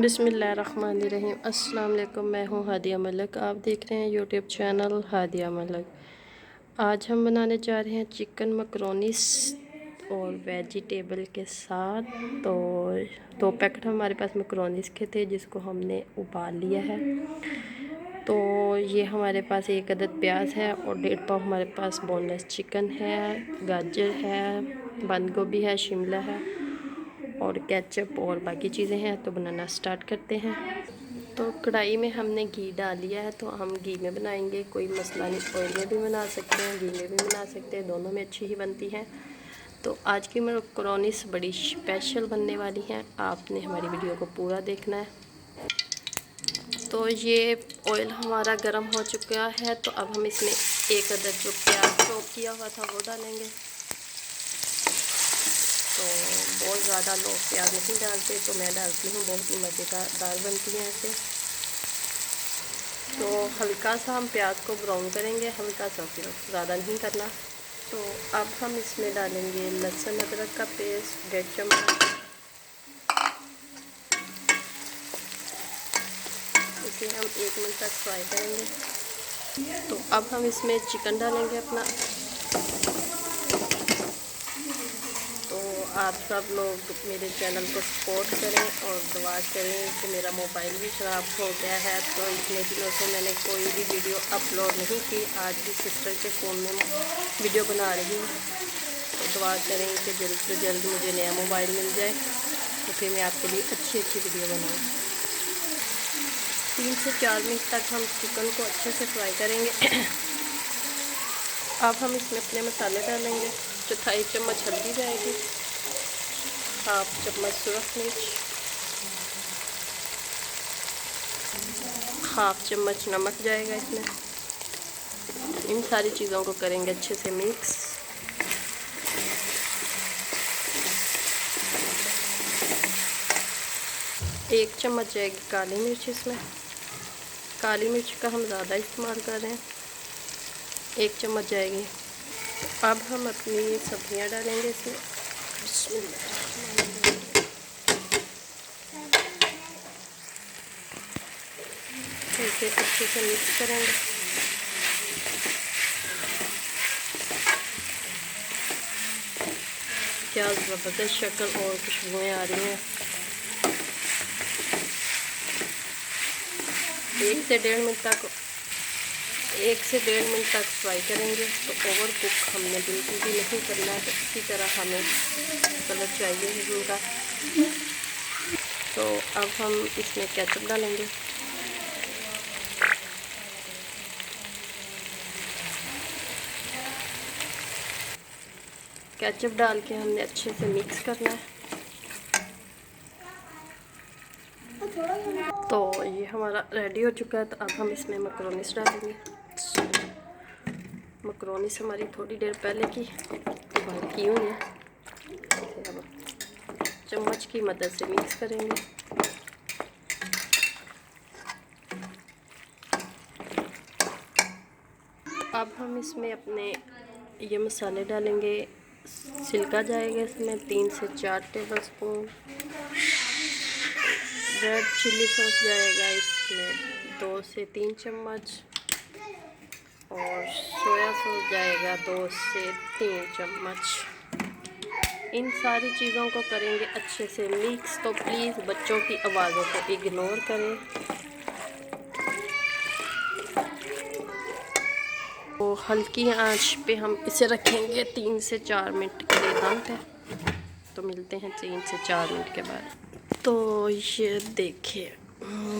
बिस्मिल्लाहिर्रहमानिर्रहीम। अस्सलाम वालेकुम। मैं हूँ हादिया मलिक, आप देख रहे हैं यूट्यूब चैनल हादिया मलिक। आज हम बनाने जा रहे हैं चिकन मकरोनीस और वेजिटेबल के साथ। तो 2 पैकेट हमारे पास मकरोनीस के थे जिसको हमने उबाल लिया है। तो ये हमारे पास 1 अदद प्याज है और 1.5 पाव हमारे पास बोनलेस चिकन है, गाजर है, बंद गोभी है, शिमला है और केचप और बाकी चीज़ें हैं। तो बनाना स्टार्ट करते हैं। तो कढ़ाई में हमने घी डाल लिया है, तो हम घी में बनाएंगे। कोई मसला नहीं, ऑयल में भी बना सकते हैं, घी में भी बना सकते हैं, दोनों में अच्छी ही बनती है। तो आज की मैक्रोनीस बड़ी स्पेशल बनने वाली है, आपने हमारी वीडियो को पूरा देखना है। तो ये ऑयल हमारा गर्म हो चुका है, तो अब हम इसमें 1 अदद जो प्याज चॉप किया हुआ था वो डालेंगे। तो बहुत ज़्यादा लोग प्याज नहीं डालते, तो मैं डालती हूँ, बहुत ही मज़ेदार बनती है ऐसे। तो हल्का सा हम प्याज को ब्राउन करेंगे, हल्का सा, सिर्फ ज़्यादा नहीं करना। तो अब हम इसमें डालेंगे लहसुन अदरक का पेस्ट 1.5 चम्मच। इसे हम 1 मिनट तक फ्राई करेंगे। तो अब हम इसमें चिकन डालेंगे अपना। आप सब लोग मेरे चैनल को सपोर्ट करें और दुआ करें कि मेरा मोबाइल भी ख़राब हो गया है, तो इतने दिनों से मैंने कोई भी वीडियो अपलोड नहीं की। आज भी सिस्टर के फ़ोन में वीडियो बना रही हूँ, तो दुआ करें कि जल्द से जल्द मुझे नया मोबाइल मिल जाए, तो फिर मैं आपके लिए अच्छी वीडियो बनाऊँ। 3 से 4 मिनट तक हम चिकन को अच्छे से फ्राई करेंगे। अब हम इसमें अपने मसाले डालेंगे। 1/4 चम्मच हल्दी जाएगी, 1/2 चम्मच सुरख मिर्च, 1/2 चम्मच नमक जाएगा इसमें। इन सारी चीज़ों को करेंगे अच्छे से मिक्स। एक चम्मच जाएगी काली मिर्च इसमें। काली मिर्च का हम ज़्यादा इस्तेमाल कर रहे हैं। 1 चम्मच जाएगी। तो अब हम अपनी सब्जियां डालेंगे इसमें। इसे अच्छे से मिक्स करेंगे। क्या ज़बरदस्त शक्ल और खुशबुएँ आ रही हैं। 1 से 1.5 मिनट तक फ्राई करेंगे। तो ओवर कुक हमने बिल्कुल भी नहीं करना है, इसी तरह हमें कलर चाहिए है इनका। तो अब हम इसमें केचप डालेंगे। केचप डाल के हमने अच्छे से मिक्स करना है। तो ये हमारा रेडी हो चुका है। तो अब हम इसमें मकरोनीस डालेंगे। मकरोनीस हमारी थोड़ी देर पहले की की हुई है। इसे अब चम्मच की मदद से मिक्स करेंगे। अब हम इसमें अपने ये मसाले डालेंगे। सिरका जाएगा इसमें 3 से 4 table spoon. Red chilli sauce जाएगा इसमें 2 से 3 चम्मच और सोया सॉस जाएगा 2 से 3 चम्मच। इन सारी चीज़ों को करेंगे अच्छे से मिक्स। तो प्लीज़ बच्चों की आवाज़ों को इग्नोर करें। तो हल्की आंच पे हम इसे रखेंगे 3 से 4 मिनट के लिए दम पे। तो मिलते हैं 3 से 4 मिनट के बाद। तो ये देखिए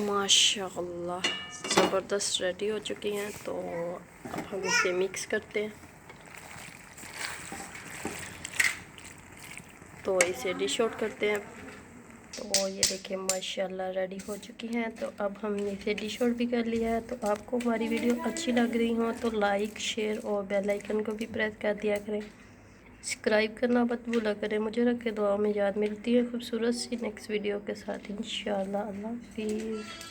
माशाअल्लाह ज़बरदस्त रेडी हो चुकी हैं। तो अब हम इसे मिक्स करते हैं। तो इसे डिश आउट करते हैं। तो ये देखिए माशाल्लाह रेडी हो चुकी हैं। तो अब हमने इसे डिश आउट भी कर लिया है। तो आपको हमारी वीडियो अच्छी लग रही हो तो लाइक, शेयर और बेल आइकन को भी प्रेस कर दिया करें। सब्सक्राइब करना मत भूला करें। मुझे रखे दुआ में याद। मिलती है खूबसूरत सी नेक्स्ट वीडियो के साथ इंशाअल्लाह। अल्लाह हाफिज़।